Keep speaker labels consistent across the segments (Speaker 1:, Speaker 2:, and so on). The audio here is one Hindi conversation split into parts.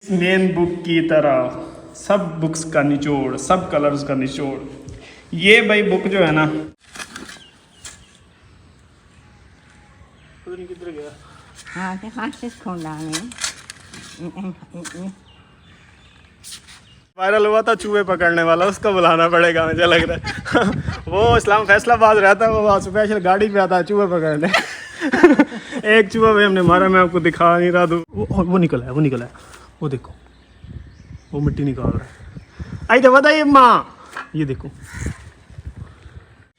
Speaker 1: मेन बुक की तरह सब बुक्स का निचोड़, सब कलर्स का निचोड़। ये भाई बुक जो है ना, किधर गया?
Speaker 2: हाँ, det fanns kondanen.
Speaker 1: वायरल हुआ था चूहे पकड़ने वाला, उसको बुलाना पड़ेगा मुझे लग रहा है। वो इस्लाम फैसलाबाद रहता है, वो स्पेशल गाड़ी पे आता है चूहे पकड़ने। एक चूहा भाई हमने मारा, मैं आपको दिखा नहीं रहा। वो निकला है, वो निकला है, वो देखो, वो मिट्टी निकाल रहा है। आई तो बताइए माँ, ये देखो।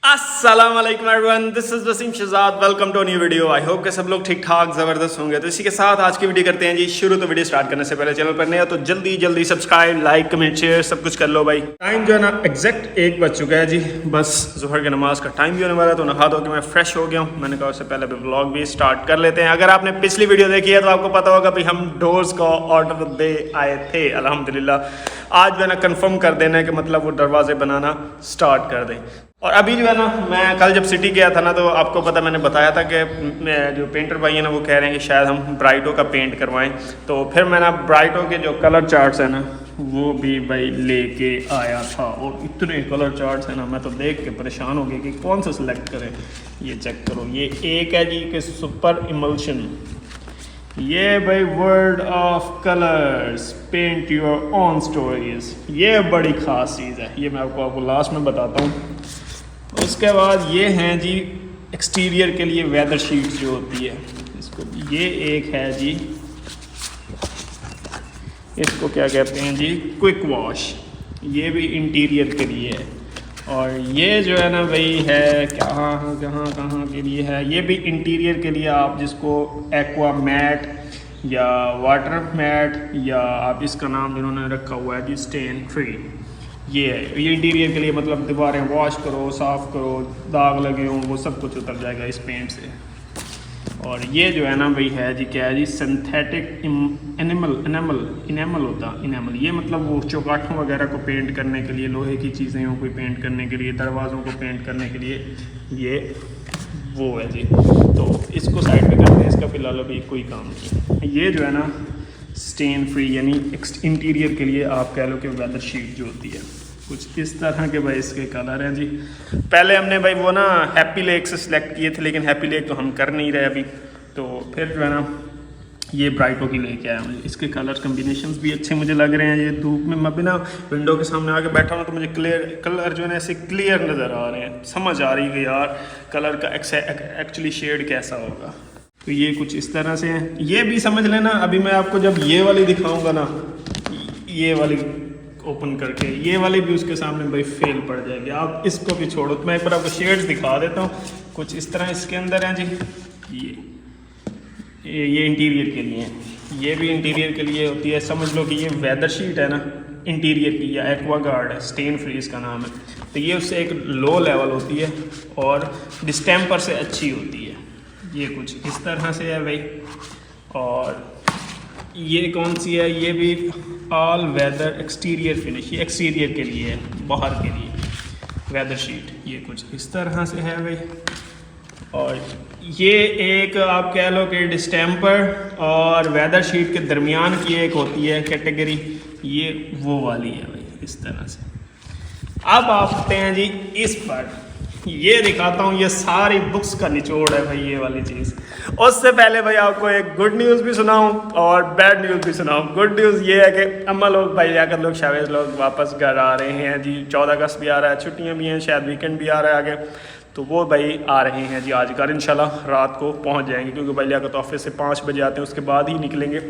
Speaker 1: अस्सलाम वालेकुम everyone, this is Waseem Shahzad, welcome to new video. I hope कि सब लोग ठीक ठाक ज़बरदस्त होंगे। तो इसी के साथ आज की वीडियो करते हैं जी शुरू। तो वीडियो स्टार्ट करने से पहले चैनल पर नए हो तो जल्दी जल्दी सब्सक्राइब, लाइक, कमेंट, शेयर सब कुछ कर लो भाई। टाइम जो है ना एग्जैक्ट 1 बज चुका है जी, बस ज़ोहर की नमाज का टाइम भी होने वाला है। तो नहा धो के मैं फ्रेश हो गया हूँ। मैंने कहा उससे पहले ब्लॉग भी स्टार्ट कर लेते हैं। अगर आपने पिछली वीडियो देखी है तो आपको पता होगा भाई हम डोर्स का ऑर्डर दे आए थे। अल्हम्दुलिल्लाह आज जो है ना कन्फर्म कर देना है कि मतलब वो दरवाजे बनाना स्टार्ट कर दें। और अभी जो है ना, मैं कल जब सिटी गया था ना, तो आपको पता मैंने बताया था कि जो पेंटर भाई है ना वो कह रहे हैं कि शायद हम ब्राइटो का पेंट करवाएं। तो फिर मैं ना ब्राइटो के जो कलर चार्ट्स हैं ना वो भी भाई लेके आया था। और इतने कलर चार्ट्स हैं ना, मैं तो देख के परेशान हो गया कि कौन सा सिलेक्ट करें। ये चेक करो, ये एक है जी कि सुपर इमल्शन, ये भाई world of colours, paint your own stories, ये बड़ी ख़ास चीज़ है। ये मैं आपको लास्ट में बताता हूँ। उसके बाद ये हैं जी एक्सटीरियर के लिए वेदर शीट्स जो होती है, इसको ये एक है जी, इसको क्या कहते हैं जी, क्विक वॉश, ये भी इंटीरियर के लिए है। और ये जो है ना भाई है कहाँ के लिए है, ये भी इंटीरियर के लिए, आप जिसको एक्वा मैट या वाटर मैट या आप इसका नाम जिन्होंने रखा हुआ है जी स्टेन फ्री, ये है। ये इंटीरियर के लिए, मतलब दीवारें वॉश करो, साफ़ करो, दाग लगे हों वो सब कुछ उतर जाएगा इस पेंट से। और ये जो है ना भाई है जी, क्या है जी, सिंथेटिक इनेमल होता, इनेमल ये मतलब वो चौकाठों वगैरह को पेंट करने के लिए, लोहे की चीज़ें को पेंट करने के लिए, दरवाज़ों को पेंट करने के लिए ये वो है जी। तो इसको साइड पे करते हैं, इसका फ़िलहाल अभी कोई काम नहीं। ये जो है ना स्टेन फ्री, यानी इंटीरियर के लिए आप कह लो कि वेदर शीट जो होती है, कुछ इस तरह के भाई इसके कलर हैं जी। पहले हमने भाई वो ना हैप्पी लेक से सिलेक्ट किए थे, लेकिन हैप्पी लेक तो हम कर नहीं रहे अभी। तो फिर जो है ना ये ब्राइटो की लेके आया मुझे। इसके कलर कम्बिनेशंस भी अच्छे मुझे लग रहे हैं। ये धूप में मैं भी ना विंडो के सामने आके बैठा हूँ तो मुझे कलर जो है ना ऐसे क्लियर नज़र आ रहे हैं, समझ आ रही है कि यार कलर का एक्चुअली शेड कैसा होगा। तो ये कुछ इस तरह से हैं। ये भी समझ लेना, अभी मैं आपको जब ये वाली दिखाऊंगा ना, ये वाली ओपन करके, ये वाली भी उसके सामने भाई फेल पड़ जाएगी। आप इसको भी छोड़ो, तो मैं एक बार आपको शेड्स दिखा देता हूँ। कुछ इस तरह इसके अंदर हैं जी। ये इंटीरियर के लिए है, ये भी इंटीरियर के लिए होती है। समझ लो कि ये वेदर शीट है ना इंटीरियर की, या एक्वा गार्ड है, स्टेन फ्री इसका नाम है। तो ये उससे एक लो लेवल होती है और डिस्टेम्पर से अच्छी होती है। ये कुछ इस तरह से है भाई। और ये कौन सी है, ये भी ऑल वेदर एक्सटीरियर फिनिश, ये एक्सटीरियर के लिए है, बाहर के लिए वेदर शीट। ये कुछ इस तरह से है भाई। और ये एक आप कह लो कि डिस्टेम्पर और वेदर शीट के दरमियान की एक होती है कैटेगरी, ये वो वाली है भाई इस तरह से। अब आते हैं जी इस पर, ये दिखाता हूँ, ये सारी बुक्स का निचोड़ है भाई ये वाली चीज़। उससे पहले भाई आपको एक गुड न्यूज़ भी सुनाऊँ और बैड न्यूज़ भी सुनाऊँ। गुड न्यूज़ ये है कि अम्मा लोग, भाई लियाकत लोग, शावेज लोग वापस घर आ रहे हैं जी। 14 अगस्त भी आ रहा है, छुट्टियाँ भी हैं, शायद वीकेंड भी आ रहा है आगे, तो वो भाई आ रहे हैं जी। आज कल इंशाल्लाह रात को पहुँच जाएंगे, क्योंकि भाई लियाकत ऑफिस से 5 बजे आते हैं, उसके बाद ही निकलेंगे।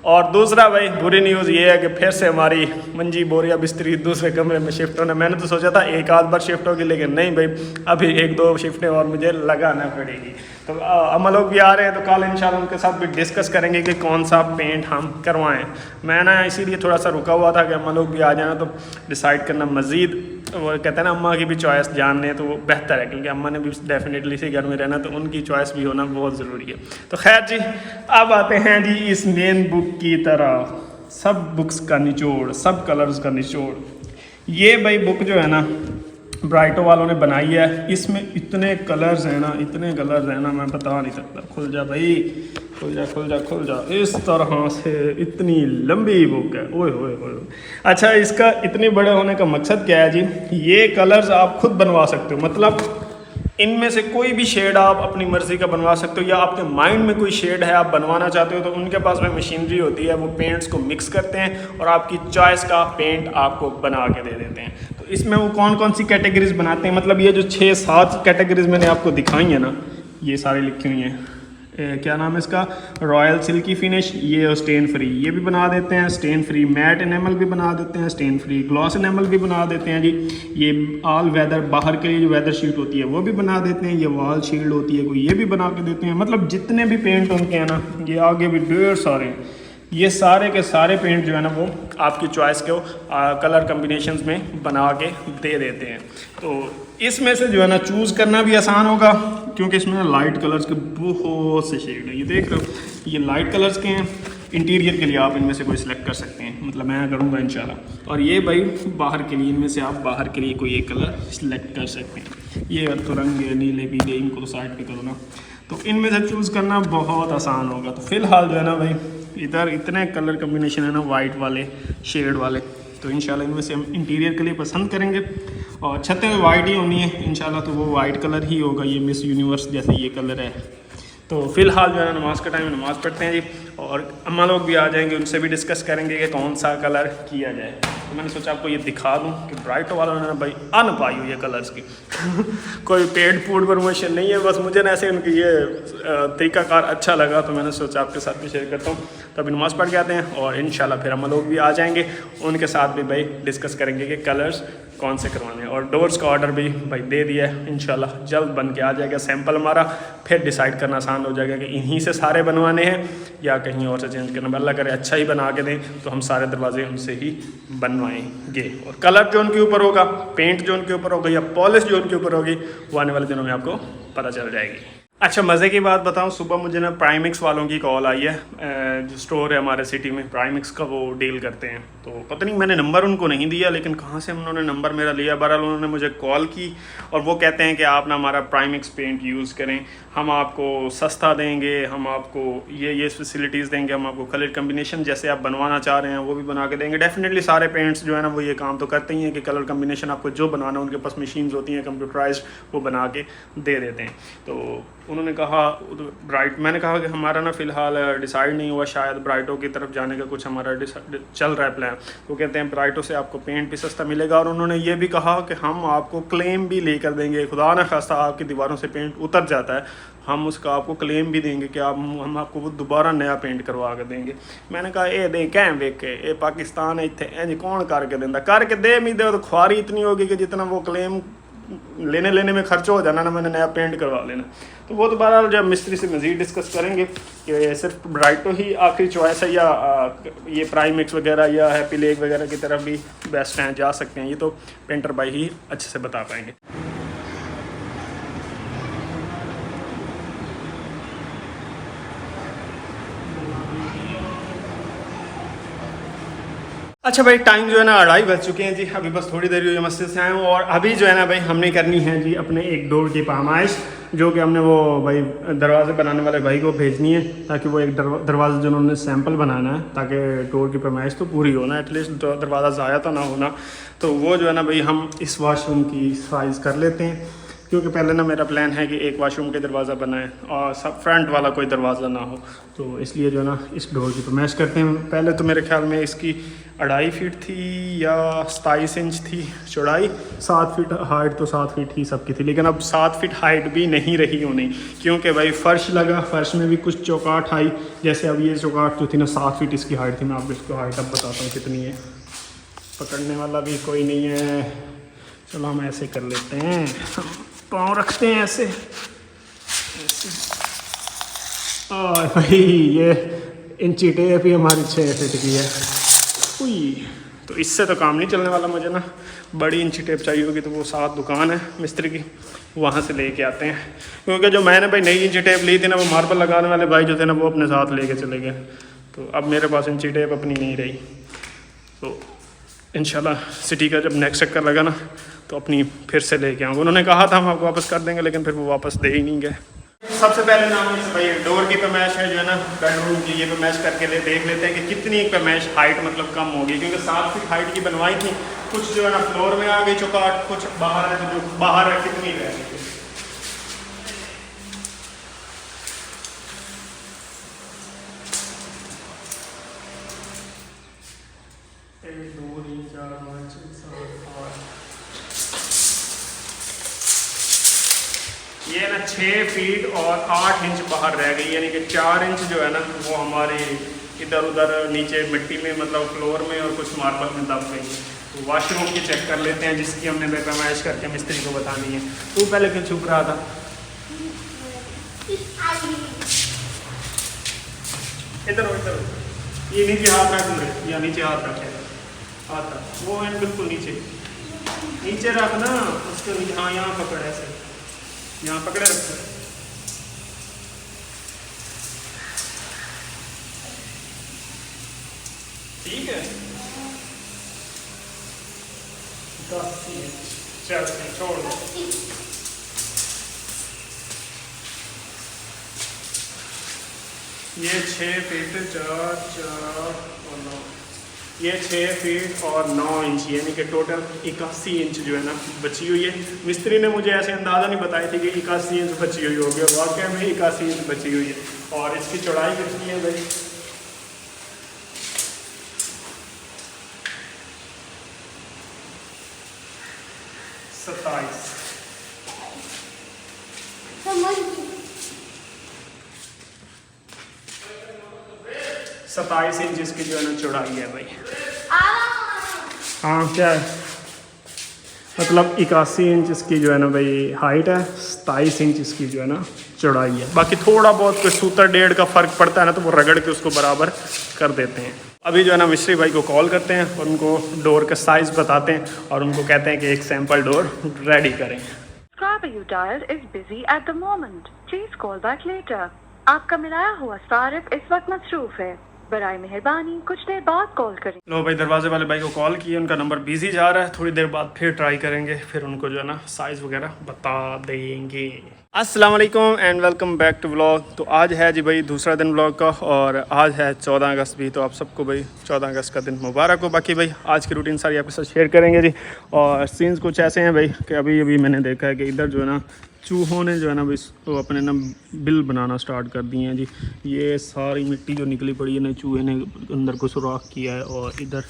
Speaker 1: और दूसरा भाई बुरी न्यूज़ ये है कि फिर से हमारी मंजी बोरिया बिस्तरी दूसरे कमरे में शिफ्ट होना। मैंने तो सोचा था एक आध बार शिफ्ट होगी, लेकिन नहीं भाई, अभी 1-2 शिफ्टें और मुझे लगाना पड़ेगी। तो अम्मा लोग भी आ रहे हैं, तो कल इंशाल्लाह उनके साथ भी डिस्कस करेंगे कि कौन सा पेंट हम करवाएं। मैं ना इसीलिए थोड़ा सा रुका हुआ था कि अम्मा लोग भी आ जाना, तो डिसाइड करना मज़ीद, वो कहते हैं ना अम्मा की भी चॉइस जानने, तो वो बेहतर है, क्योंकि अम्मा ने भी डेफिनेटली इसी घर में रहना, तो उनकी चॉइस भी होना बहुत ज़रूरी है। तो खैर जी, अब आते हैं जी इस मेन बुक की तरह, सब बुक्स का निचोड़, सब कलर्स का निचोड़। ये भाई बुक जो है ना ब्राइटो वालों ने बनाई है। इसमें इतने कलर्स हैं ना, इतने कलर्स हैं ना, मैं बता नहीं सकता। खुल जा भाई, खुल जा इस तरह से। इतनी लंबी बुक है, ओए होए होए। अच्छा, इसका इतने बड़े होने का मकसद क्या है जी? ये कलर्स आप खुद बनवा सकते हो, मतलब इनमें से कोई भी शेड आप अपनी मर्ज़ी का बनवा सकते हो, या आपके माइंड में कोई शेड है आप बनवाना चाहते हो तो उनके पास में मशीनरी होती है, वो पेंट्स को मिक्स करते हैं और आपकी चॉइस का पेंट आपको बना के दे देते हैं। तो इसमें वो कौन कौन सी कैटेगरीज बनाते हैं, मतलब ये जो 6-7 कैटेगरीज मैंने आपको दिखाई है ना, ये सारी लिखी हुई हैं। क्या नाम है इसका? रॉयल सिल्की फिनिश, ये स्टेन फ्री ये भी बना देते हैं, स्टेन फ्री मैट एनेमल भी बना देते हैं, स्टेन फ्री ग्लॉस एनेमल भी बना देते हैं जी। ये ऑल वेदर बाहर के लिए जो वेदर शीट होती है वो भी बना देते हैं, ये वॉल शील्ड होती है कोई, ये भी बना के देते हैं। मतलब जितने भी पेंट उनके हैं ना, ये आगे भी ढेर सारे, ये सारे के सारे पेंट जो है ना वो आपकी चॉइस के कलर कम्बिनेशंस में बना के दे देते हैं। तो इसमें से जो है ना चूज़ करना भी आसान होगा, क्योंकि इसमें लाइट कलर्स के बहुत से शेड हैं। ये देख रहे हो, ये लाइट कलर्स के हैं। इंटीरियर के लिए आप इनमें से कोई सिलेक्ट कर सकते हैं, मतलब मैं करूँगा इंशाल्लाह। और ये भाई बाहर के लिए, इनमें से आप बाहर के लिए कोई एक कलर सिलेक्ट कर सकते हैं। ये अर्धरंग नीले पीले, इनको तो साइड पे करो ना, तो इनमें से चूज़ करना बहुत आसान होगा। तो फ़िलहाल जो है ना भाई, इधर इतने कलर कम्बिनेशन है ना वाइट वाले, शेड वाले, तो इंशाल्लाह इनमें से हम इंटीरियर के लिए पसंद करेंगे। और छतें वाइट ही होनी है इंशाल्लाह, तो वो वाइट कलर ही होगा। ये मिस यूनिवर्स जैसे ये कलर है। तो फ़िलहाल जो है ना नमाज़ का टाइम, नमाज़ पढ़ते हैं जी, और अम्मा लोग भी आ जाएंगे, उनसे भी डिस्कस करेंगे कि कौन सा कलर किया जाए। तो मैंने सोचा आपको ये दिखा दूं कि ब्राइटो वालों ने ना भाई अन पाई हुई है कलर्स की कोई पेड फूड प्रमोशन नहीं है, बस मुझे ना ऐसे उनकी ये तरीक़ाकार अच्छा लगा, तो मैंने सोचा आपके साथ भी शेयर करता हूँ। तो अभी नमाज़ पढ़ के आते हैं और इंशाल्लाह फिर अम्मा लोग भी आ जाएंगे, उनके साथ भी भाई डिस्कस करेंगे कि कलर्स कौन से करवाने हैं। और डोर्स का ऑर्डर भी भाई दे दिया है, इंशाल्लाह जल्द बन के आ जाएगा सैंपल हमारा, फिर डिसाइड करना आसान हो जाएगा कि इन्हीं से सारे बनवाने हैं या कहीं और से चेंज करना। अल्लाह करे अच्छा ही बना के दें तो हम सारे दरवाजे उनसे ही बनवाएंगे। और कलर जो उनके ऊपर होगा, पेंट जो उनके ऊपर होगा, या पॉलिश जो उनके ऊपर होगी, वो आने वाले दिनों में आपको पता चल जाएगी। अच्छा, मज़े की बात बताऊं, सुबह मुझे ना प्राइमिक्स वालों की कॉल आई है। जो स्टोर है हमारे सिटी में प्राइमिक्स का, वो डील करते हैं। तो पता नहीं, मैंने नंबर उनको नहीं दिया, लेकिन कहाँ से उन्होंने नंबर मेरा लिया। बहरहाल उन्होंने मुझे कॉल की और वो कहते हैं कि आप ना हमारा प्राइमिक्स पेंट यूज़ करें, हम आपको सस्ता देंगे, हम आपको ये फैसिलिटीज़ देंगे, हम आपको कलर कम्बिनेशन जैसे आप बनवाना चाह रहे हैं वो भी बना के देंगे। डेफिनेटली सारे पेंट्स जो है ना वो ये काम तो करते ही हैं कि कलर कम्बिनेशन आपको जो बनाना, उनके पास मशीन्स होती हैं कंप्यूटराइज्ड, वो बना के दे देते हैं। तो उन्होंने कहा ब्राइट, मैंने कहा कि हमारा ना फ़िलहाल डिसाइड नहीं हुआ, शायद ब्राइटो की तरफ जाने का कुछ हमारा चल रहा है प्लान। तो कहते हैं ब्राइटो से आपको पेंट भी सस्ता मिलेगा, और उन्होंने ये भी कहा कि हम आपको क्लेम भी लेकर देंगे। खुदा न खास्ता आपकी दीवारों से पेंट उतर जाता है, हम उसका आपको क्लेम भी देंगे कि हम आपको वो दोबारा नया पेंट करवा कर देंगे। मैंने कहा ये दे कैं वेख के, ये पाकिस्तान है, इतने इंज कौन करके देंदा, करके दे भी दे तो ख्वारी इतनी होगी कि जितना वो क्लेम लेने में खर्च हो जाना ना, मैंने नया पेंट करवा लेना। तो वो दोबारा जब मिस्त्री से मज़ीद डिस्कस करेंगे कि सिर्फ ब्राइटो ही आखिरी चॉइस है, या ये प्राइमिक्स वगैरह या हैप्पी लेक वगैरह की तरफ भी बेस्ट हैं, जा सकते हैं। ये तो पेंटर भाई ही अच्छे से बता पाएंगे। अच्छा भाई, टाइम जो है ना 2:30 बज चुके हैं जी। अभी बस थोड़ी देर हुई मस्जिद से आए हूँ, और अभी जो है ना भाई हमने करनी है जी अपने एक डोर की पैमाइश, जो कि हमने वो भाई दरवाज़े बनाने वाले भाई को भेजनी है, ताकि वो एक दरवाज़ा जो उन्होंने सैंपल बनाना है, ताकि डोर की पैमाइश तो पूरी हो ना, एटलीस्ट दरवाज़ा ज़ाया तो ना होना। तो वो जो है ना भाई हम इस वॉशरूम की साइज़ कर लेते हैं, क्योंकि पहले ना मेरा प्लान है कि एक वॉशरूम का दरवाज़ा बनाए और सब फ्रंट वाला कोई दरवाज़ा ना हो, तो इसलिए जो है ना इस डोर की पैमाइश करते हैं। पहले तो मेरे ख्याल में इसकी 2.5 फीट थी या 27 इंच थी चौड़ाई, 7 फीट हाइट, तो 7 फीट ही सबकी थी, लेकिन अब 7 फीट हाइट भी नहीं रही होनी, क्योंकि भाई फ़र्श लगा, फ़र्श में भी कुछ चौकाट आई। जैसे अब ये चौकाट जो थी ना 7 फीट इसकी हाइट थी, मैं आपको इसको हाइट अब बताता हूँ कितनी है। पकड़ने वाला भी कोई नहीं है, चलो हम ऐसे कर लेते हैं, पाँव रखते हैं ऐसे। और भाई ये इंची टेप ही हमारी 6 फीट की है। उई, तो इससे तो काम नहीं चलने वाला, मुझे ना बड़ी इंची टेप चाहिए होगी। तो वो 7 दुकान है मिस्त्री की, वहाँ से लेके आते हैं, क्योंकि जो मैंने भाई नई इंची टेप ली थी ना, वो मार्बल लगाने वाले भाई जो थे ना वो अपने साथ लेके चले गए। तो अब मेरे पास इंची टेप अपनी नहीं रही। तो इंशाल्लाह सिटी का जब नेक्स्ट चक्कर लगा ना, तो अपनी फिर से लेके आऊँगा। उन्होंने कहा था हम आपको वापस कर देंगे, लेकिन फिर वो वापस दे ही नहीं गए। सबसे पहले ना हम भाई डोर की पैमाइश है जो है ना बेडरूम की, ये पैमाइश करके देख लेते हैं कि कितनी पैमाइश हाइट मतलब कम होगी, क्योंकि 7 फीट हाइट की बनवाई थी, कुछ जो है ना फ्लोर में आ गई चौकाट, कुछ बाहर है, तो जो बाहर है कितनी रह गई। ये ना 6 फीट और 8 इंच बाहर रह गई, यानी कि 4 इंच जो है ना वो हमारे इधर उधर नीचे मिट्टी में मतलब फ्लोर में और कुछ मार्बल में दब गई है। तो वॉशरूम की चेक कर लेते हैं, जिसकी हमने पैमाइश करके मिस्त्री को बतानी है। तू पहले क्यों छुप रहा था? इधर इधर ये नीचे हाथ रख दूँगे, या नीचे हाथ रखे, हाथ रख, वो है बिल्कुल नीचे नीचे रख ना, उसके नीचे। हाँ यहाँ पकड़, ऐसे यहाँ पकड़े रखते हैं। ठीक है, चल छोड़ दो। ये 6 फीट 4 और 9, ये 6 फीट और 9 इंच, यानी कि टोटल 81 इंच जो है ना बची हुई है। मिस्त्री ने मुझे ऐसे अंदाज़ा नहीं बताई थी कि 81 इंच बची हुई होगी, वाकई में 81 इंच बची हुई है। और इसकी चौड़ाई कितनी है भाई? 27 इंच इसकी जो है ना चौड़ाई है भाई। हाँ क्या है मतलब 81 इंच इसकी जो है ना भाई हाइट है, 27 इंच इसकी जो है ना चौड़ाई है। बाकी थोड़ा बहुत कोई सूतर 1.5 का फ़र्क पड़ता है ना, तो वो रगड़ के उसको बराबर कर देते हैं। अभी जो है ना मिस्त्री भाई को कॉल करते हैं और उनको डोर का साइज़ बताते हैं और उनको कहते हैं कि एक सैम्पल डोर रेडी करें।
Speaker 3: आपका मिलाया हुआ सारिफ इस वक्त मसरूफ है, बराए मेहरबानी कुछ देर बाद कॉल करें।
Speaker 1: लो भाई, दरवाजे वाले भाई को कॉल किए, उनका नंबर बिजी जा रहा है, थोड़ी देर बाद फिर ट्राई करेंगे, फिर उनको जो है ना साइज़ वगैरह बता देंगे। अस्सलाम वालेकुम and welcome back to vlog. तो आज है जी भाई दूसरा दिन व्लॉग का और आज है 14 अगस्त भी, तो आप सबको भाई 14 अगस्त का दिन मुबारक हो। बाकी भाई आज की रूटीन सारी आपके साथ शेयर करेंगे जी। और सीन्स कुछ ऐसे हैं भाई कि अभी अभी मैंने देखा है कि इधर जो है ना चूहों ने जो है ना भाई तो अपने ना बिल बनाना स्टार्ट कर दिए हैं जी। ये सारी मिट्टी जो निकली पड़ी है ना, चूहे ने अंदर को सुराख किया है और इधर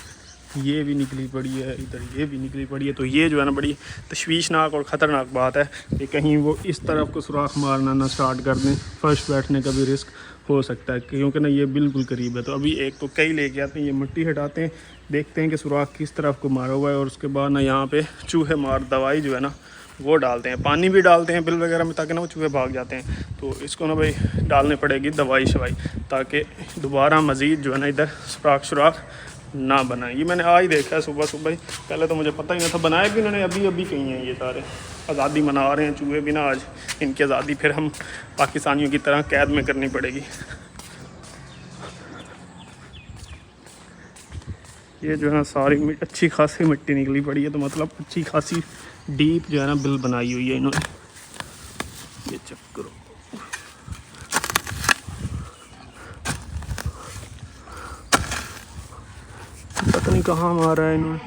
Speaker 1: ये भी निकली पड़ी है, इधर ये भी निकली पड़ी है। तो ये जो है ना बड़ी तशवीशनाक और ख़तरनाक बात है कि कहीं वो इस तरफ को सुराख मारना ना स्टार्ट कर दें, फर्श बैठने का भी रिस्क हो सकता है, क्योंकि ना ये बिल्कुल करीब है। तो अभी एक तो कई लेके आते हैं, ये मिट्टी हटाते हैं, देखते हैं कि सुराख किस तरफ को मारा हुआ है और उसके बाद ना यहाँ पे चूहे मार दवाई जो है ना वो डालते हैं, पानी भी डालते हैं बिल वगैरह में ताकि ना वो चूहे भाग जाते हैं। तो इसको ना भाई डालने पड़ेगी दवाई शवाई ताकि दोबारा मज़ीद जो है ना इधर सुराख ना बनाए। ये मैंने आज ही देखा है सुबह सुबह ही, पहले तो मुझे पता ही नहीं था। बनाए भी इन्होंने अभी अभी कहीं हैं, ये सारे आज़ादी मना रहे हैं चूहे भी ना, आज इनकी आज़ादी फिर हम पाकिस्तानियों की तरह कैद में करनी पड़ेगी। ये जो है ना सारी अच्छी खासी मिट्टी निकली पड़ी है, तो मतलब अच्छी खासी डीप जो है ना बिल बनाई हुई है इन्होंने। ये चेक करो, पता नहीं कहाँ मारा है इन्होंने।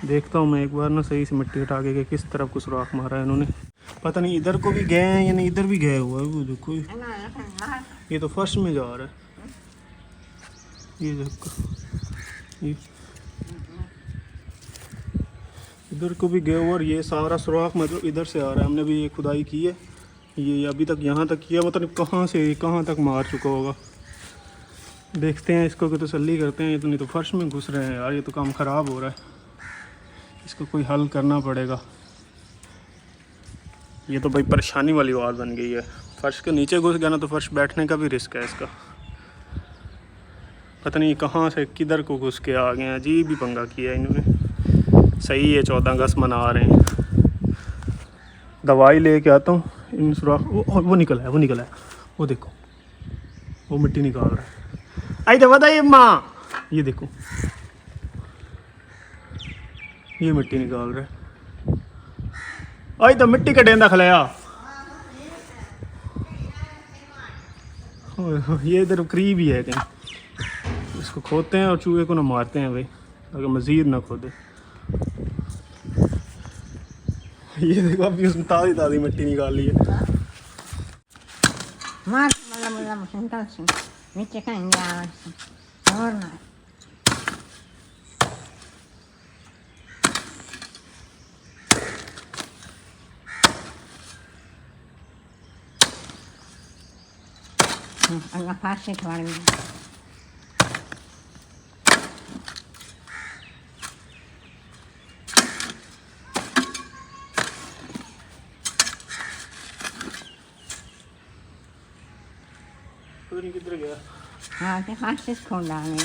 Speaker 1: देखता हूँ मैं एक बार ना सही से मिट्टी हटा के किस तरफ को सुराख मारा है इन्होंने। पता नहीं इधर को भी गए हैं या नहीं, इधर भी गए हुआ है वो देखो। ये तो फर्श में जा रहा है, ये देखो ये इधर को भी गए हुआ और ये सारा सुराख मतलब इधर से आ रहा है। हमने भी ये खुदाई की है, ये अभी तक यहाँ तक किया, मतलब कहाँ से कहाँ तक मार चुका होगा। देखते हैं इसको कि तसल्ली करते हैं। ये तो नहीं तो फर्श में घुस रहे हैं यार, ये तो काम ख़राब हो रहा है, इसको कोई हल करना पड़ेगा। ये तो भाई परेशानी वाली बात बन गई है, फर्श के नीचे घुस गया ना तो फर्श बैठने का भी रिस्क है इसका। पता नहीं कहाँ से किधर को घुस के आ गए हैं, अजीब ही पंगा किया इन्होंने। सही है 14 अगस्त मना रहे हैं। दवाई लेके आता हूँ इन सुराख। वो निकला है, वो निकला है, वो देखो वो मिट्टी निकाल रहा है। आई तो बताइए माँ, ये देखो ये मिट्टी निकाल रहा है। आई तो मिट्टी का डेंदा खलाया। ये इधर करीब ही है कहीं, इसको खोदते हैं और चूहे को ना मारते हैं भाई, अगर मज़ीद ना खोदे। ये देखो अभी उसमें ताज़ी ताज़ी मिट्टी निकाल ली है।
Speaker 2: मार मतलब निकल से नीचे कहीं जा और ना अल्लाह फासे थोड़ी
Speaker 1: किधर गया?
Speaker 2: हाँ तो फासे खोल डालेंगे।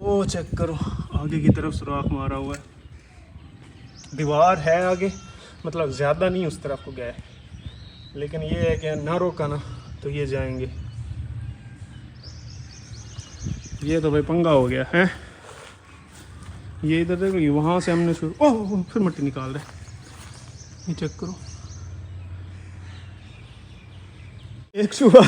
Speaker 1: वो चेक करो, आगे की तरफ सुराख मारा हुआ है, दीवार है आगे, मतलब ज़्यादा नहीं उस तरफ को गया है, लेकिन ये है कि ना रोका ना तो ये जाएंगे। ये तो भाई पंगा हो गया है। ये इधर देखो, ये वहाँ से हमने शुरू, ओह फिर मिट्टी निकाल रहे, ये चेक करो एक चूहा।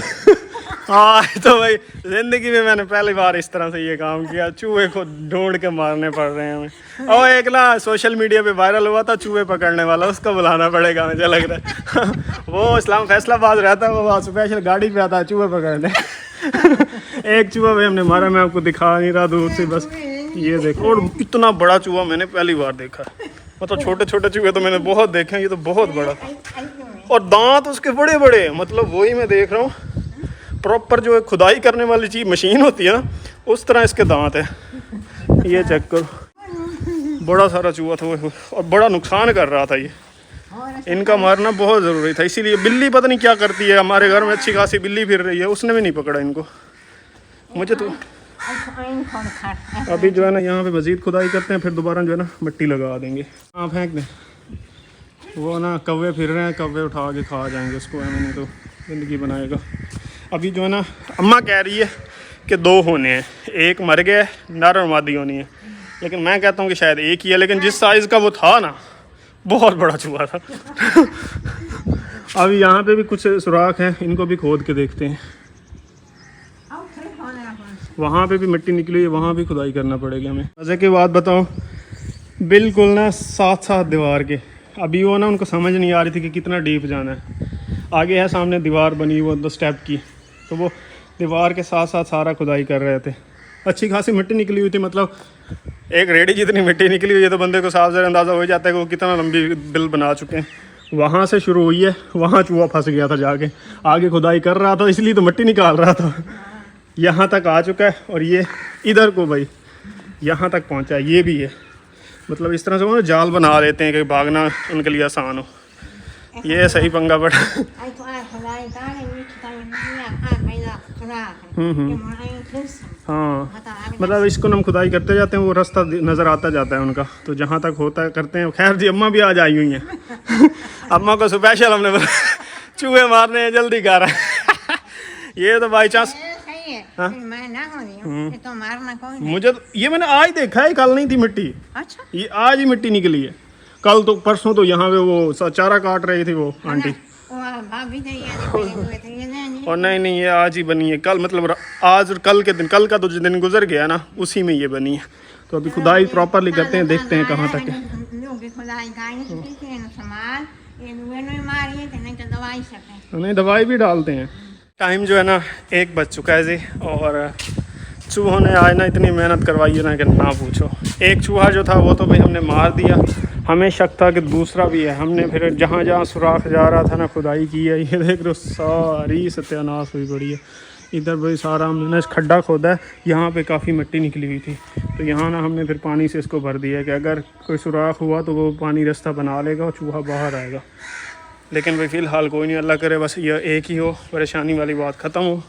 Speaker 1: हाँ तो भाई ज़िंदगी में मैंने पहली बार इस तरह से ये काम किया, चूहे को ढूंढ के मारने पड़ रहे हैं हमें। और एक ना सोशल मीडिया पे वायरल हुआ था चूहे पकड़ने वाला, उसको बुलाना पड़ेगा मुझे लग रहा है। वो इस्लाम फैसलाबाद रहता है, वो स्पेशल गाड़ी पे आता है चूहे पकड़ने। एक चूहा भाई हमने मारा, मैं आपको दिखा नहीं रहा दूर से, बस ये देखो। और इतना बड़ा चूहा मैंने पहली बार देखा, मतलब छोटे छोटे चूहे तो मैंने बहुत देखे, ये तो बहुत बड़ा, और दांत उसके बड़े बड़े, मतलब वही मैं देख रहा हूँ प्रॉपर जो खुदाई करने वाली चीज़ मशीन होती है ना, उस तरह इसके दांत है। ये चेक करो, बड़ा सारा चूहा था वो, और बड़ा नुकसान कर रहा था ये। इनका मारना बहुत ज़रूरी था, इसीलिए बिल्ली पता नहीं क्या करती है, हमारे घर में अच्छी खासी बिल्ली फिर रही है, उसने भी नहीं पकड़ा इनको। मुझे तो अभी जो है ना यहाँ पे मज़ीद खुदाई करते हैं, फिर दोबारा जो है ना मिट्टी लगा देंगे। हाँ फेंक दें, वो ना कौवे फिर रहे हैं, कौवे उठा के खा जाएंगे उसको, मैंने तो ज़िंदगी बनाएगा। अभी जो है ना अम्मा कह रही है कि 2 होने हैं, एक मर गया, नर और मादी होनी है, लेकिन मैं कहता हूँ कि शायद एक ही है, लेकिन जिस साइज़ का वो था ना बहुत बड़ा चूहा था। अभी यहाँ पे भी कुछ सुराख हैं, इनको भी खोद के देखते हैं। वहाँ पे भी मिट्टी निकली है, वहाँ भी खुदाई करना पड़ेगा हमें। मज़े की बात बताऊँ, बिल्कुल ना साथ साथ दीवार के, अभी वो ना उनको समझ नहीं आ रही थी कि कितना डीप जाना है। आगे है सामने दीवार बनी वो 2 स्टेप की, तो वो दीवार के साथ साथ सारा खुदाई कर रहे थे। अच्छी खासी मिट्टी निकली हुई थी, मतलब एक रेडी जितनी मिट्टी निकली हुई है, तो बंदे को साफ ज़रा अंदाज़ा हो जाता है कि वो कितना लंबी बिल बना चुके हैं। वहाँ से शुरू हुई है, वहाँ चूहा फंस गया था जाके, आगे खुदाई कर रहा था इसलिए तो मिट्टी निकाल रहा था। यहाँ तक आ चुका है, और ये इधर को भाई यहाँ तक पहुँचा है, ये भी है। मतलब इस तरह से वो जाल बना लेते हैं कि भागना उनके लिए आसान हो। ये सही पंगा पड़ा। हाँ मतलब इसको हम खुदाई करते जाते हैं, वो रास्ता नज़र आता जाता है उनका, तो जहाँ तक होता है करते हैं। खैर जी अम्मा भी आज आई हुई हैं। अम्मा को स्पेशल हमने चूहे मारने हैं, जल्दी कर रहा है। ये तो बाई चांस मुझे तो ये मैंने आज देखा है, कल नहीं थी मिट्टी। अच्छा, ये आज ही मिट्टी निकली है, कल तो परसों तो यहाँ पे वो चारा काट रही थी वो आंटी, और नहीं ये आज ही बनी है। कल मतलब आज और कल के दिन, कल का तो जो दिन गुजर गया ना उसी में ये बनी है। तो अभी खुदाई प्रॉपरली करते हैं, देखते हैं कहाँ तक है। नहीं दवाई भी डालते हैं। टाइम जो है ना 1 बज चुका है जी, और चूहों ने आज ना इतनी मेहनत करवाई है ना कि ना पूछो। एक चूहा जो था वो तो भाई हमने मार दिया, हमें शक था कि दूसरा भी है। हमने फिर जहाँ जहाँ सुराख जा रहा था ना खुदाई की है। ये देख रहे हो सारी सत्यानाश हुई पड़ी है। इधर भाई सारा हमने ना खड्डा खोदा है, यहाँ पे काफ़ी मिट्टी निकली हुई थी, तो यहाँ ना हमने फिर पानी से इसको भर दिया है कि अगर कोई सुराख हुआ तो वो पानी रास्ता बना लेगा और चूहा बाहर आएगा। लेकिन भाई फ़िलहाल कोई नहीं, अल्लाह करे बस ये एक ही हो, परेशानी वाली बात ख़त्म हो।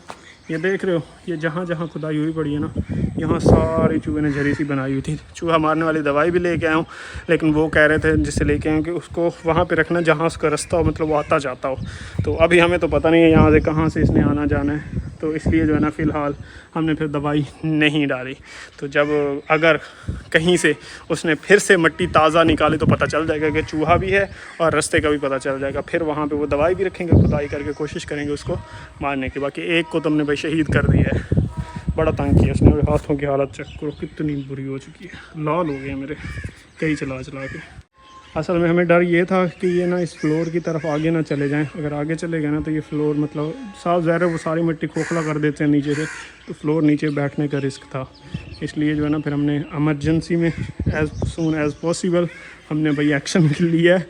Speaker 1: ये देख रहे हो, ये जहाँ जहाँ खुदाई हुई पड़ी है ना, यहाँ सारी चूहे ने झरी सी बनाई हुई थी। चूहा मारने वाली दवाई भी लेके आया हूँ, लेकिन वो कह रहे थे जिससे लेके आए कि उसको वहाँ पे रखना जहाँ उसका रास्ता हो, मतलब वो आता जाता हो। तो अभी हमें तो पता नहीं है यहाँ से कहाँ से इसने आना जाना है, तो इसलिए जो है ना फ़िलहाल हमने फिर दवाई नहीं डाली। तो जब अगर कहीं से उसने फिर से मिट्टी ताज़ा निकाली तो पता चल जाएगा कि चूहा भी है और रास्ते का भी पता चल जाएगा। फिर वहाँ पे वो दवाई भी रखेंगे, खुदाई करके कोशिश करेंगे उसको मारने की। बाकी एक को तुमने भाई शहीद कर दिया है, बड़ा तंग किया उसने। हाथों की हालत चेक करो कितनी बुरी हो चुकी है, लाल हो गए मेरे कई चला के। असल में हमें डर ये था कि ये ना इस फ्लोर की तरफ आगे ना चले जाएं। अगर आगे चले गए ना तो ये फ्लोर मतलब साफ ज़ाहिर है वो सारी मिट्टी खोखला कर देते हैं नीचे से, तो फ्लोर नीचे बैठने का रिस्क था। इसलिए जो है ना फिर हमने इमरजेंसी में एज़ सून एज़ पॉसिबल हमने भाई एक्शन लिया है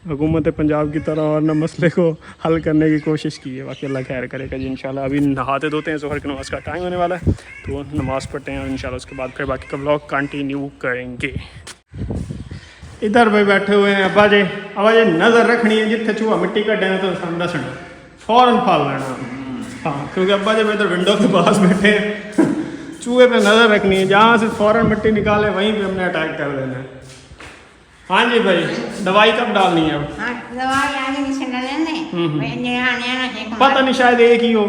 Speaker 1: हुकूमत पंजाब की तरह, और ना मसले को हल करने की कोशिश की है। बाकी अल्लाह खैर करेगा जी इंशाल्लाह। अभी नहाते धोते हैं, ज़ोहर की नमाज़ का टाइम होने वाला है तो नमाज़ पढ़ते हैं और इंशाल्लाह उसके बाद फिर बाकी का व्लॉग कंटिन्यू करेंगे। इधर भाई बैठे हुए हैं अब्बा जी। अब्बा जी नज़र रखनी है जिथे चूहा मिट्टी कटे हैं तो सामने दसना फ़ौरन फाल लेना। हाँ, क्योंकि अब्बा जी इधर विंडो के पास बैठे हैं चूहे पे नज़र रखनी है, जहाँ से फ़ौरन मिट्टी निकाले वहीं पे हमने अटैक कर देना है। हाँ जी भाई, दवाई कब डालनी है अब?
Speaker 2: हाँ, दवाई आगे नीचे डालेंगे।
Speaker 1: पता नहीं शायद एक ही हो।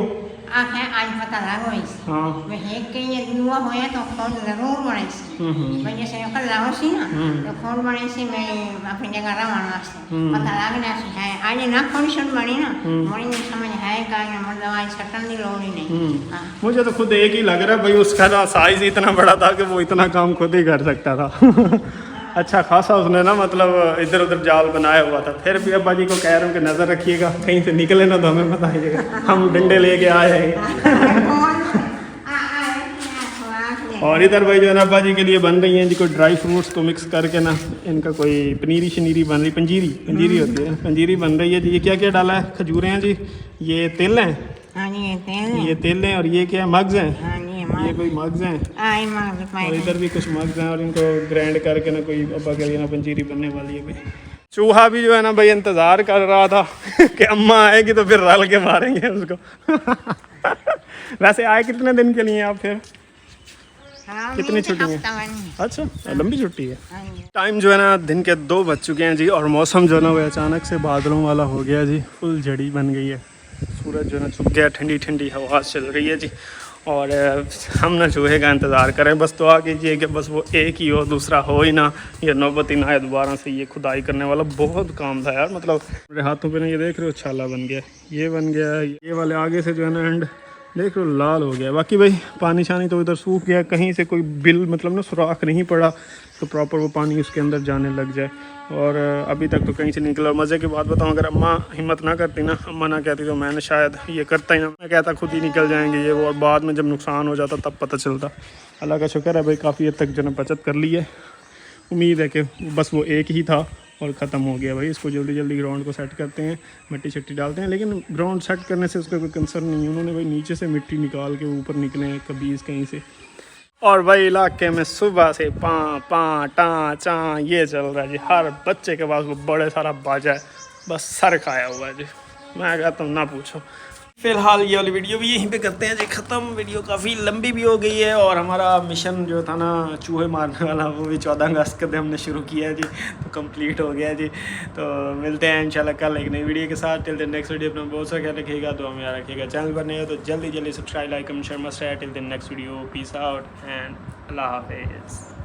Speaker 2: आज पता लगा इसे।
Speaker 1: हाँ
Speaker 2: वह एक के ये दुआ होया तो खोल जरूर बने से। वजह से कल लाओ सी ना तो खोल बने से मैं अपनी जगह रवाना वास्ते पता लगना से है आज ना खोल शट बनी ना मोरी में समझ है का ये मर दवाई छटन दी लोड़ ही नहीं। हाँ,
Speaker 1: मुझे तो खुद एक ही लग रहा है भाई, उसका ना साइज इतना बड़ा था कि वो इतना काम खुद ही कर सकता था अच्छा खासा उसने ना मतलब इधर उधर जाल बनाया हुआ था। फिर भी अब्बा जी को कह रहा हूँ कि नज़र रखिएगा कहीं से निकले ना तो हमें बताइएगा, हम डंडे लेके आए हैं और इधर भाई जो है ना अब्बा जी के लिए बन रही हैं जी कोई ड्राई फ्रूट्स को मिक्स करके ना इनका कोई पनीरी शनीरी बन रही, पंजीरी होती है, पंजीरी बन रही है जी। ये क्या क्या डाला है? खजूरें हैं जी, ये तिल हैं, ये तिल हैं, और ये क्या है? मग्ज़ हैं, ये कोई मग्ज़ हैं, और इधर भी कुछ मग्ज़ हैं, और इनको ग्राइंड करके ना कोई अब्बा के लिए ना पंजीरी बनने वाली है भाई। चूहा भी जो है ना भाई इंतज़ार कर रहा था कि अम्मा आएगी तो फिर रल के मारेंगे उसको वैसे आए कितने दिन के लिए आप फिर? कितनी छुट्टी है? अच्छा, लंबी छुट्टी है। टाइम जो है ना दिन के 2 बज चुके हैं जी, और मौसम जो है ना वो अचानक से बादलों वाला हो गया जी, फुल झड़ी बन गई है, सूरज जो है ना छुप गया, ठंडी ठंडी हवा चल रही है जी। और हम ना चूहे का इंतज़ार करें, बस दुआ कीजिए कि बस वो एक ही हो, दूसरा हो ही ना, ये नौबत ही ना आए दोबारा से। ये खुदाई करने वाला बहुत काम था यार, मतलब मेरे हाथों पे ना ये देख रहे हो छाला बन गया, ये बन गया, ये वाले आगे से जो है ना एंड देख लो लाल हो गया। बाकी भाई पानी शानी तो इधर सूख गया, कहीं से कोई बिल मतलब ना सुराख नहीं पड़ा तो प्रॉपर वो पानी उसके अंदर जाने लग जाए। और अभी तक तो कहीं से निकला। मज़े की बात बताऊँ, अगर अम्मा हिम्मत ना करती ना, अम्मा ना कहती तो मैंने शायद ये करता ही ना, मैं कहता खुद ही निकल जाएंगे ये वो, और बाद में जब नुकसान हो जाता तब पता चलता। अल्लाह का शुक्र है भाई काफ़ी हद तक जो है बचत कर ली है। उम्मीद है कि बस वो एक ही था और ख़त्म हो गया भाई। इसको जल्दी जल्दी ग्राउंड को सेट करते हैं, मिट्टी शट्टी डालते हैं, लेकिन ग्राउंड सेट करने से उसका कोई कंसर्न नहीं है। उन्होंने भाई नीचे से मिट्टी निकाल के ऊपर निकले हैं कभी कहीं से। और भाई इलाके में सुबह से पाँ पाँ टाँ चाँ ये चल रहा है जी, हर बच्चे के पास वो बड़े सारा बाजा है, बस सर खाया हुआ है जी। मैं कहता हूँ ना पूछो। फ़िलहाल ये वाली वीडियो भी यहीं पे करते हैं जी ख़त्म। वीडियो काफ़ी लंबी भी हो गई है, और हमारा मिशन जो था ना चूहे मारने वाला वो भी 14 अगस्त के हमने शुरू किया है जी, तो कंप्लीट हो गया जी। तो मिलते हैं इंशाल्लाह कल एक नई वीडियो के साथ। टिल द नेक्स्ट वीडियो अपना बहुत सा ख्याल रखिएगा, तो हमें याद रखिएगा। चैनल पर नहीं हो तो जल्दी जल्दी subscribe like comment share must है। Till the next video, peace out and अल्लाह हाफिज़।